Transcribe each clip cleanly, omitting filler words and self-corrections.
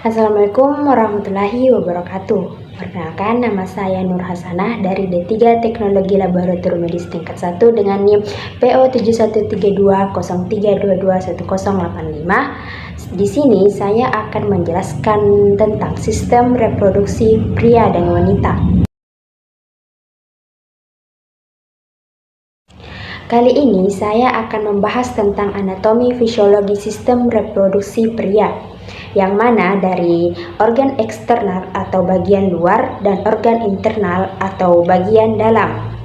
Assalamualaikum warahmatullahi wabarakatuh. Perkenalkan, nama saya Nur Hasanah dari D3 Teknologi Laboratorium Medis tingkat 1 dengan NIM PO713203221085. Di sini saya akan menjelaskan tentang sistem reproduksi pria dan wanita. Kali ini saya akan membahas tentang anatomi fisiologi sistem reproduksi pria, yang mana dari organ eksternal atau bagian luar dan organ internal atau bagian dalam.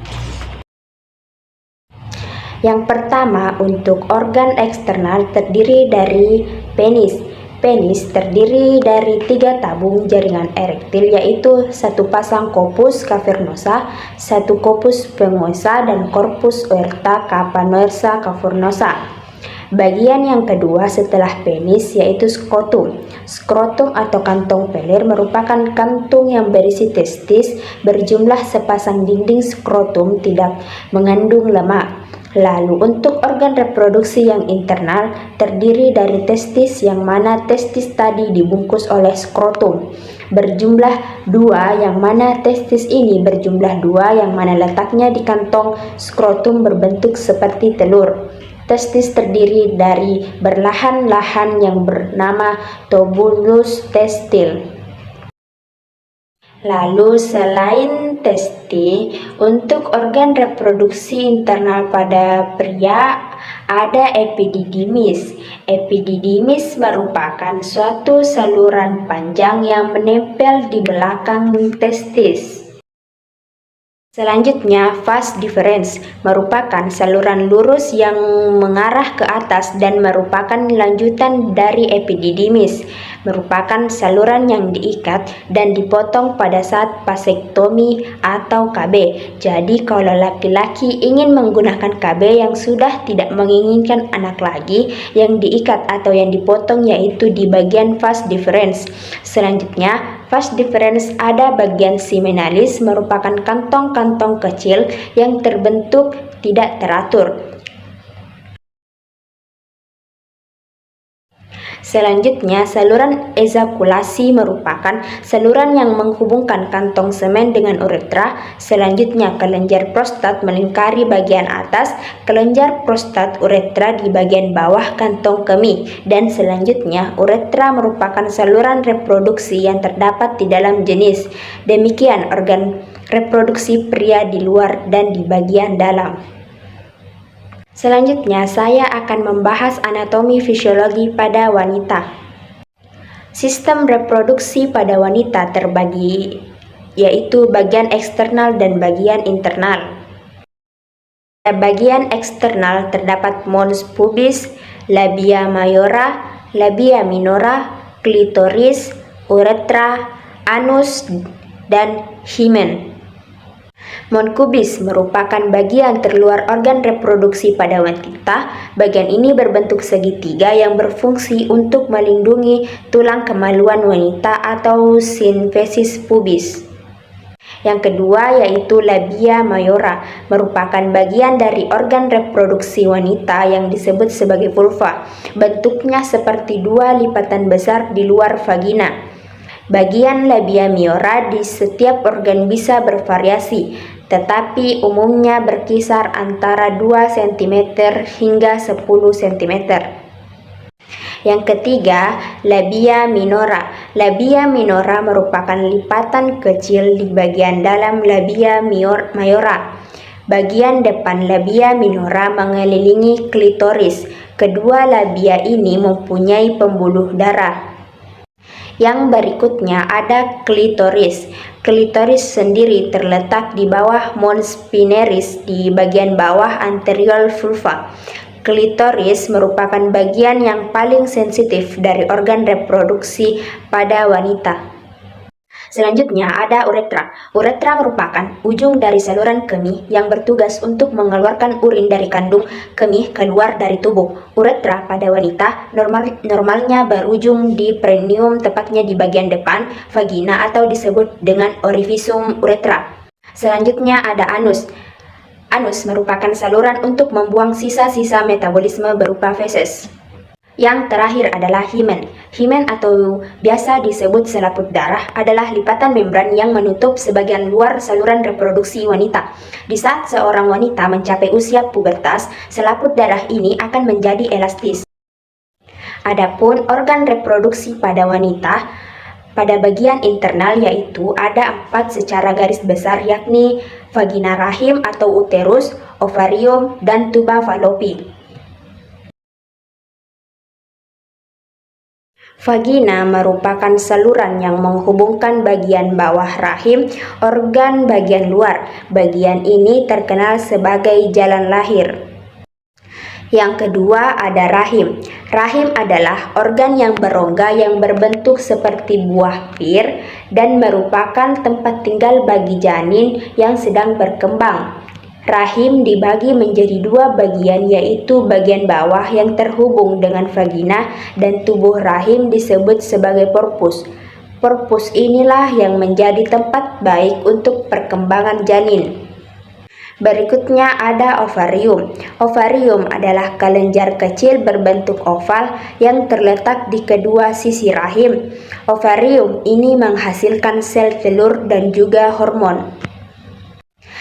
Yang pertama, untuk organ eksternal terdiri dari penis. Penis terdiri dari 3 tabung jaringan erektil, yaitu 1 pasang corpus cavernosa, 1 corpus spermosa, dan corpus oerta cavernosa cavernosa. Bagian yang kedua setelah penis yaitu skrotum. Skrotum atau kantong peler merupakan kantung yang berisi testis berjumlah sepasang. Dinding skrotum tidak mengandung lemak. Lalu untuk organ reproduksi yang internal terdiri dari testis, yang mana testis tadi dibungkus oleh skrotum berjumlah 2, yang mana testis ini berjumlah 2, yang mana letaknya di kantong skrotum berbentuk seperti telur. Testis terdiri dari berlahan-lahan yang bernama tubulus testil. Lalu selain testis, untuk organ reproduksi internal pada pria ada epididymis. Epididymis merupakan suatu saluran panjang yang menempel di belakang testis. Selanjutnya, vas deferens merupakan saluran lurus yang mengarah ke atas dan merupakan lanjutan dari epididymis. Merupakan saluran yang diikat dan dipotong pada saat vasektomi atau KB. Jadi kalau laki-laki ingin menggunakan KB yang sudah tidak menginginkan anak lagi, yang diikat atau yang dipotong yaitu di bagian vas deferens. Selanjutnya, vas deferens ada bagian seminalis, merupakan kantong-kantong kecil yang terbentuk tidak teratur. Selanjutnya, saluran ejakulasi merupakan saluran yang menghubungkan kantong semen dengan uretra. Selanjutnya, kelenjar prostat melingkari bagian atas, kelenjar prostat uretra di bagian bawah kantong kemih. Dan selanjutnya, uretra merupakan saluran reproduksi yang terdapat di dalam jenis. Demikian organ reproduksi pria di luar dan di bagian dalam. Selanjutnya, saya akan membahas anatomi fisiologi pada wanita. Sistem reproduksi pada wanita terbagi yaitu bagian eksternal dan bagian internal. Pada bagian eksternal terdapat mons pubis, labia mayora, labia minora, klitoris, uretra, anus, dan himen. Mons pubis merupakan bagian terluar organ reproduksi pada wanita. Bagian ini berbentuk segitiga yang berfungsi untuk melindungi tulang kemaluan wanita atau sintesis pubis. Yang kedua yaitu labia mayora, merupakan bagian dari organ reproduksi wanita yang disebut sebagai vulva. Bentuknya seperti 2 lipatan besar di luar vagina. Bagian labia mayora di setiap organ bisa bervariasi, tetapi umumnya berkisar antara 2 cm hingga 10 cm. Yang ketiga, labia minora. Labia minora merupakan lipatan kecil di bagian dalam labia mayora. Bagian depan labia minora mengelilingi klitoris. Kedua labia ini mempunyai pembuluh darah. Yang berikutnya ada klitoris. Klitoris sendiri terletak di bawah mons pineris di bagian bawah anterior vulva. Klitoris merupakan bagian yang paling sensitif dari organ reproduksi pada wanita. Selanjutnya ada uretra. Uretra merupakan ujung dari saluran kemih yang bertugas untuk mengeluarkan urin dari kandung kemih keluar dari tubuh. Uretra pada wanita normalnya berujung di perineum, tepatnya di bagian depan vagina atau disebut dengan orificium uretra. Selanjutnya ada anus. Anus merupakan saluran untuk membuang sisa-sisa metabolisme berupa feses. Yang terakhir adalah himen. Himen atau biasa disebut selaput darah adalah lipatan membran yang menutup sebagian luar saluran reproduksi wanita. Di saat seorang wanita mencapai usia pubertas, selaput darah ini akan menjadi elastis. Adapun organ reproduksi pada wanita, pada bagian internal yaitu ada 4 secara garis besar, yakni vagina rahim atau uterus, ovarium, dan tuba falopi. Vagina merupakan saluran yang menghubungkan bagian bawah rahim, organ bagian luar. Bagian ini terkenal sebagai jalan lahir. Yang kedua ada rahim. Rahim adalah organ yang berongga yang berbentuk seperti buah pir dan merupakan tempat tinggal bagi janin yang sedang berkembang. Rahim dibagi menjadi 2 bagian, yaitu bagian bawah yang terhubung dengan vagina dan tubuh rahim disebut sebagai porpus. Porpus inilah yang menjadi tempat baik untuk perkembangan janin. Berikutnya ada ovarium. Ovarium adalah kelenjar kecil berbentuk oval yang terletak di kedua sisi rahim. Ovarium ini menghasilkan sel telur dan juga hormon.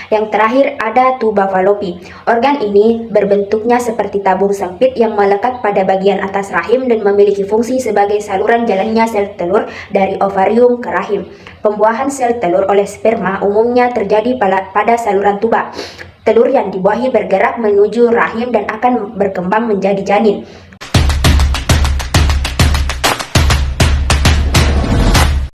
Yang terakhir ada tuba falopi. Organ ini berbentuknya seperti tabung sempit yang melekat pada bagian atas rahim dan memiliki fungsi sebagai saluran jalannya sel telur dari ovarium ke rahim. Pembuahan sel telur oleh sperma umumnya terjadi pada saluran tuba. Telur yang dibuahi bergerak menuju rahim dan akan berkembang menjadi janin.